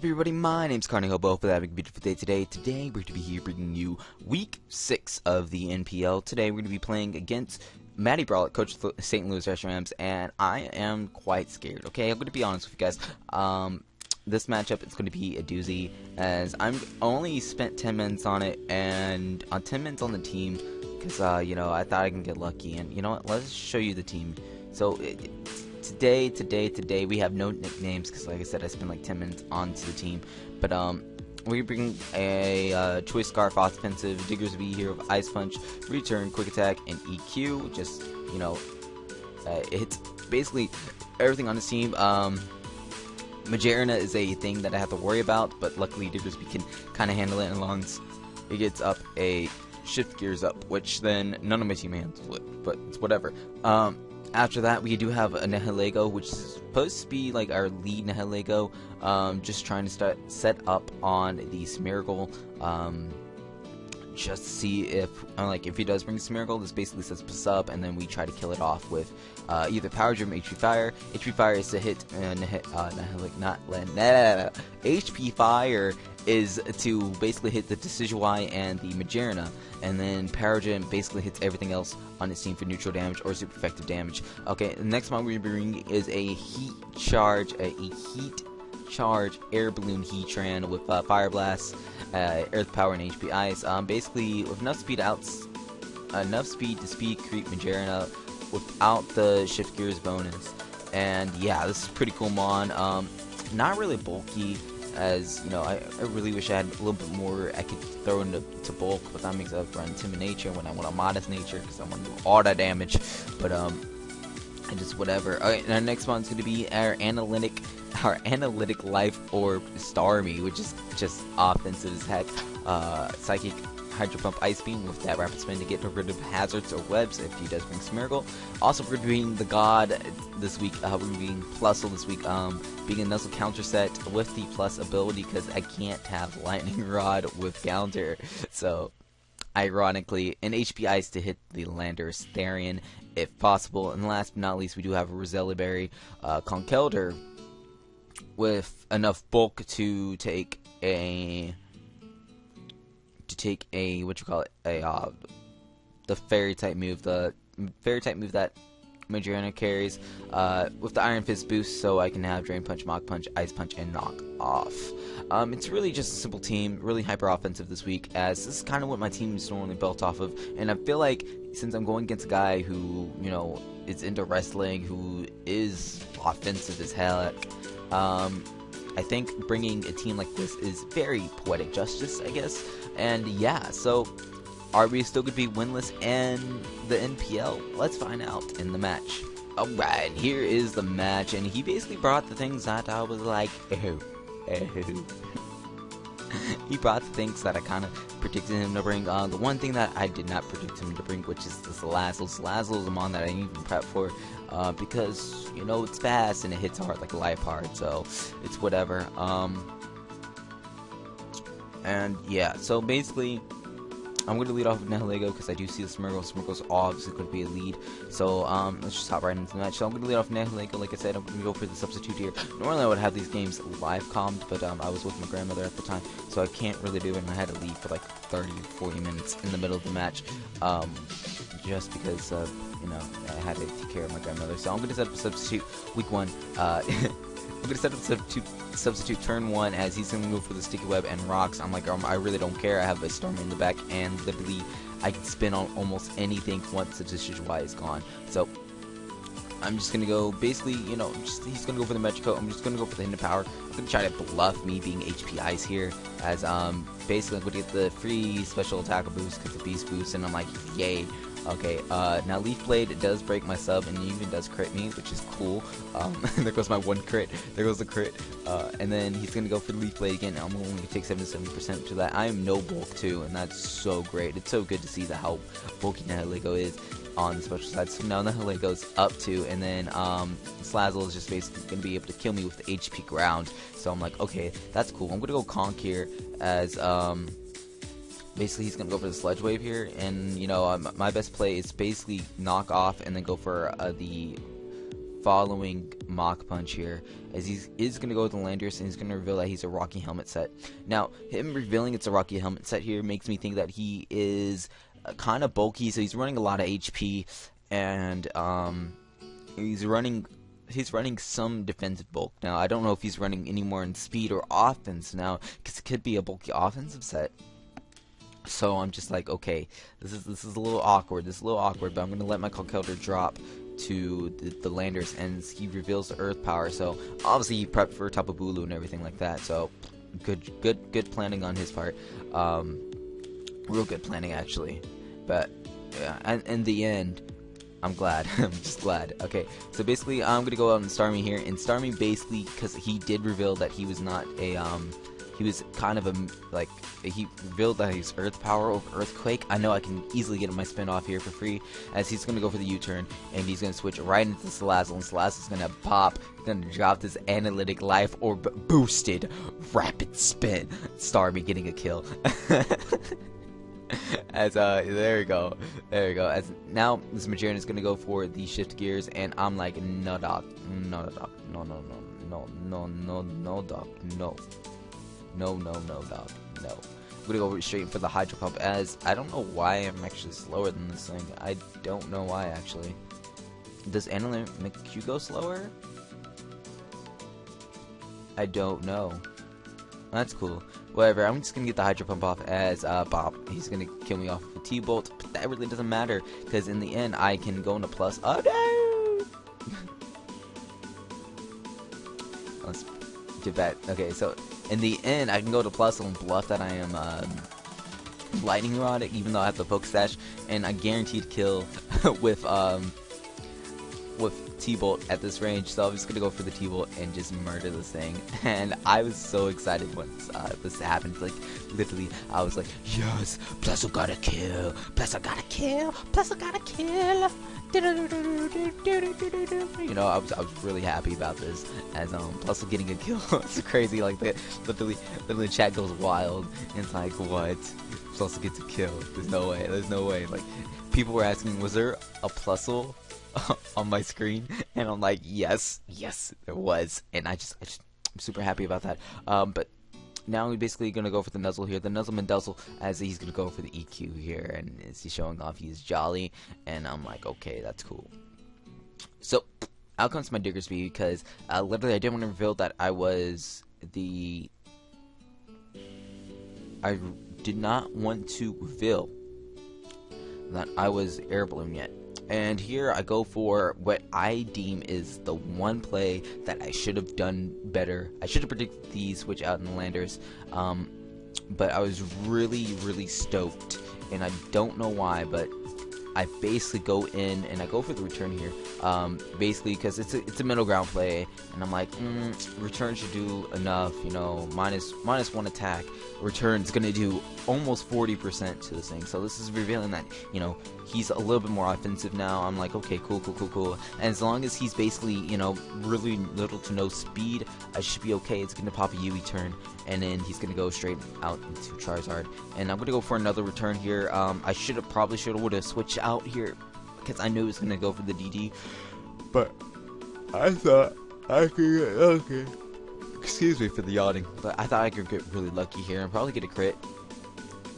up, everybody? My name's Carney Hobo. Hopefully having a beautiful day today. Today, we're going to be here bringing you Week 6 of the NPL. Today, we're going to be playing against Matty coach of the St. Louis Reshirams, and I am quite scared, okay? I'm going to be honest with you guys. This matchup is going to be a doozy, as I'm only spent 10 minutes on it, and 10 minutes on the team, because, you know, I thought I can get lucky, and you know what? Let's show you the team. So, Today, we have no nicknames because, like I said, I spent like 10 minutes onto the team. But, we bring a Choice Scarf offensive, Diggers V here with Ice Punch, Return, Quick Attack, and EQ. Just, you know, it hits basically everything on the team. Majerna is a thing that I have to worry about, but luckily Diggers V can kind of handle it as long as it gets up a shift gears up, which then none of my team handles it, but it's whatever. After that, we do have a Nihilego, which is supposed to be like our lead Nihilego, just trying to set up on the Smeargle, just to see if, if he does bring Smeargle, this basically sets us up, and then we try to kill it off with either Power Gem or HP Fire. HP Fire is to hit, HP Fire is to basically hit the Decidueye and the Majerna, and then Power Gem basically hits everything else on its team for neutral damage or super effective damage. Okay, the next one we're bringing is a Heat Charge Air Balloon Heatran with Fire Blast, Earth Power, and HP Ice. Basically, with enough speed to speed creep Majerna without the Shift Gears bonus. And yeah, this is pretty cool mon. Not really bulky, as you know, I really wish I had a little bit more I could throw into bulk, but that makes up for Intimidature when I want a modest nature because I want to do all that damage. But I just whatever. Alright, our next one's going to be our analytic life orb Starmie, which is just offensive as heck. Psychic Hydro Pump Ice Beam with that rapid spin to get rid of hazards or webs if he does bring Smeargle. Also, we're being the God this week. We're being plusle this week. Being a Nuzzle counter set with the plus ability because I can't have Lightning Rod with counter. So, ironically, an HP Ice to hit the Landorus Therian if possible. And last but not least, we do have a Roselia Berry Conkeldurr with enough bulk to take a the fairy type move, that Majerna carries, with the Iron Fist boost, so I can have Drain Punch, Mach Punch, Ice Punch, and Knock Off. It's really just a simple team, really hyper offensive this week, as this is kind of what my team is normally built off of, and I feel like since I'm going against a guy who, you know, is into wrestling, who is offensive as heck, I think bringing a team like this is very poetic justice, I guess. And yeah, so are we still going to be winless in the NPL? Let's find out in the match. Alright, here is the match, and he basically brought the things that I was like, oh. He brought the things that I kind of predicted him to bring. The one thing that I did not predict him to bring, which is the Salazzle. Salazzle is a mon that I didn't even prep for, because, you know, it's fast and it hits hard like a Liepard, so it's whatever. And yeah, so basically, I'm going to lead off with Nihilego because I do see the Smeargle. Smeargle's obviously going to be a lead. So let's just hop right into the match. So I'm going to lead off Nihilego. Like I said, I'm going to go for the substitute here. Normally I would have these games live commed, but I was with my grandmother at the time, so I can't really do it, and I had to leave for like 30 or 40 minutes in the middle of the match, just because you know, I had to take care of my grandmother. So I'm going to set up a substitute week 1. I'm going to set up substitute turn 1, as he's going to go for the Sticky Web and Rocks. I'm like, I really don't care. I have a Storm in the back, and literally I can spin on almost anything once the Decidueye is gone. So I'm just going to go, basically, you know, he's going to go for the Metrico. I'm just going to go for the Hidden Power. I'm going to try to bluff me being HP Ice here, as basically I'm going to get the free special attack boost because the Beast boost, and I'm like, yay. Okay, now Leaf Blade does break my sub, and it even does crit me, which is cool. There goes my one crit. There goes the crit. And then he's going to go for the Leaf Blade again. I'm only going to take 77% to that. I am no bulk too, and that's so great. It's so good to see how bulky Nihilego is on the special side. So now Nihilego's up 2, and then Salazzle is just basically going to be able to kill me with the HP ground. So I'm like, okay, that's cool. I'm going to go Conk here, as basically he's going to go for the Sludge Wave here, and you know, my best play is basically knock off and then go for the following Mach Punch here, as he is going to go with the Landers, and he's going to reveal that he's a Rocky Helmet set. Now, him revealing it's a Rocky Helmet set here makes me think that he is kind of bulky, so he's running a lot of HP, and he's running some defensive bulk. Now, I don't know if he's running any more in speed or offense now, because it could be a bulky offensive set. So I'm just like, okay, this is a little awkward. This is a little awkward, but I'm gonna let my Conkeldurr drop to the Landers, and he reveals the Earth Power. So obviously he prepped for Tapu Bulu and everything like that. So good planning on his part. Real good planning actually. But yeah, and in the end, I'm glad. I'm just glad. Okay, so basically I'm gonna go out and Starmie here, and Starmie basically, because he did reveal that he was not a he was kind of he revealed that he's Earth Power over Earthquake. I know I can easily get my spin off here for free, as he's going to go for the U-turn, and he's going to switch right into Salazzle, and Salazzle's going to pop, going to drop this Analytic Life Orb boosted Rapid Spin. Starmie getting a kill. As there we go. As now this Majoran is going to go for the Shift Gears, and I'm like, no doc, no doc, no dog, no. No, dog. No. I'm gonna go straight for the Hydro Pump, as I don't know why I'm actually slower than this thing. I don't know why, actually. Does Analytic make you go slower? I don't know. That's cool. Whatever, I'm just gonna get the Hydro Pump off as Bob. He's gonna kill me off with a T-Bolt, but that really doesn't matter, because in the end, I can go into plus. Oh no! Let's get back. Okay, so in the end, I can go to plusle and bluff that I am Lightning Rod, even though I have the Poke Stash, and I guaranteed kill with T-Bolt at this range. So I'm just gonna go for the T-Bolt and just murder this thing. And I was so excited once this happened. Like literally, I was like, yes, Plusle got a kill, Plusle got a kill, Plusle got a kill. You know, I was really happy about this, as Plusle getting a kill. It's crazy, like that. Literally, chat goes wild, and it's like, what? Plusle gets a kill. There's no way. Like, people were asking, was there a Plusle on my screen? And I'm like, yes, there was, and I'm super happy about that. But now we're basically gonna go for the Nuzzle here, the Nuzzleman Duzzle, as he's gonna go for the EQ here, and he's showing off he's jolly, and I'm like, okay, that's cool. So out comes my Diggersby, because literally I didn't want to reveal that I did not want to reveal that I was Air Balloon yet. And here I go for what I deem is the one play that I should have done better. I should have predicted the switch out in the Landers, but I was really stoked, and I don't know why, but I basically go in and I go for the return here, basically because it's a middle ground play, and I'm like, return should do enough, you know, minus one attack. Return's gonna do almost 40% to this thing, so this is revealing that, you know, he's a little bit more offensive now. I'm like, okay, cool, and as long as he's basically, you know, really little to no speed, I should be okay. It's gonna pop a Yui turn, and then he's gonna go straight out into Charizard, and I'm gonna go for another return here. I probably would have switched out here, because I knew he was gonna go for the DD, but I thought I could get lucky. Excuse me for the yawning, but I thought I could get really lucky here and probably get a crit,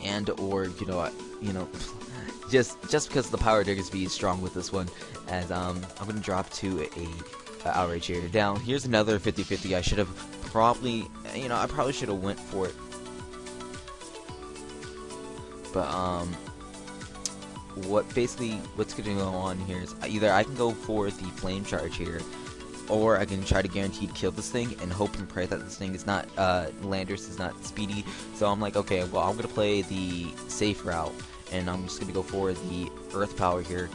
and or you know, just because the power Diggersby is strong with this one, as I'm gonna drop to a outrage here. Now here's another 50-50. I should have probably, you know, I probably should have went for it, but what's gonna go on here is either I can go for the flame charge here, or I can try to guaranteed kill this thing and hope and pray that this thing is not, Landers is not speedy. So I'm like, okay, well, I'm gonna play the safe route, and I'm just gonna go for the Earth Power here,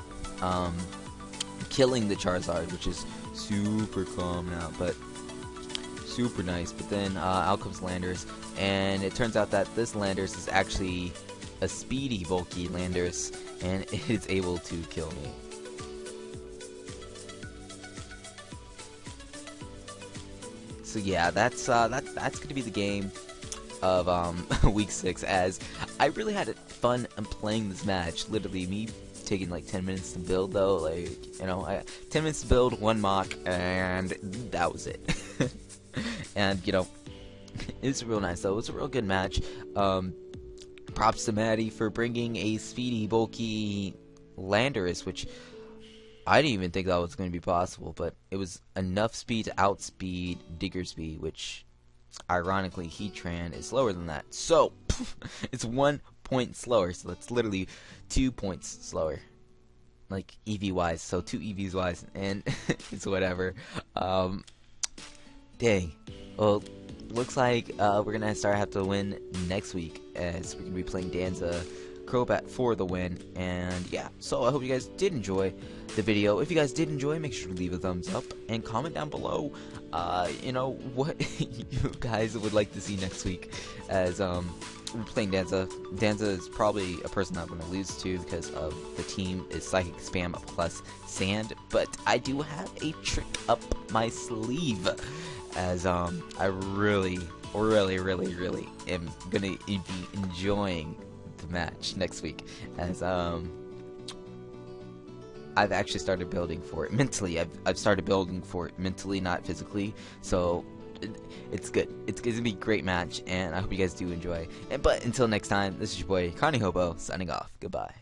killing the Charizard, which is super calm now, but super nice. But then out comes Landers, and it turns out that this Landers is actually a speedy, bulky Landers, and it is able to kill me. So yeah, that's gonna be the game of week 6, as I really had fun in playing this match. Literally, me taking like 10 minutes to build though. Like, you know, 10 minutes to build, 1 mock, and that was it. And you know, it's real nice though. It was a real good match. Props to Matty for bringing a speedy, bulky Landorus, which I didn't even think that was going to be possible, but it was enough speed to outspeed Diggersby, which ironically Heatran is slower than that. So it's 1 point slower, so that's literally 2 points slower, like EV wise. So 2 EVs wise, and it's whatever. Dang. Well, looks like we're gonna have to win next week, as we're gonna be playing Danza Crobat for the win. And yeah, so I hope you guys did enjoy the video. If you guys did enjoy, make sure to leave a thumbs up and comment down below you know, what you guys would like to see next week, as we're playing Danza. Danza is probably a person I'm going to lose to because of the team is Psychic Spam plus Sand, but I do have a trick up my sleeve, as I really am going to be enjoying the match next week, as I've actually started building for it mentally. I've started building for it mentally, not physically. So it's good. It's gonna be a great match, and I hope you guys do enjoy. But until next time, this is your boy Connie Hobo signing off. Goodbye.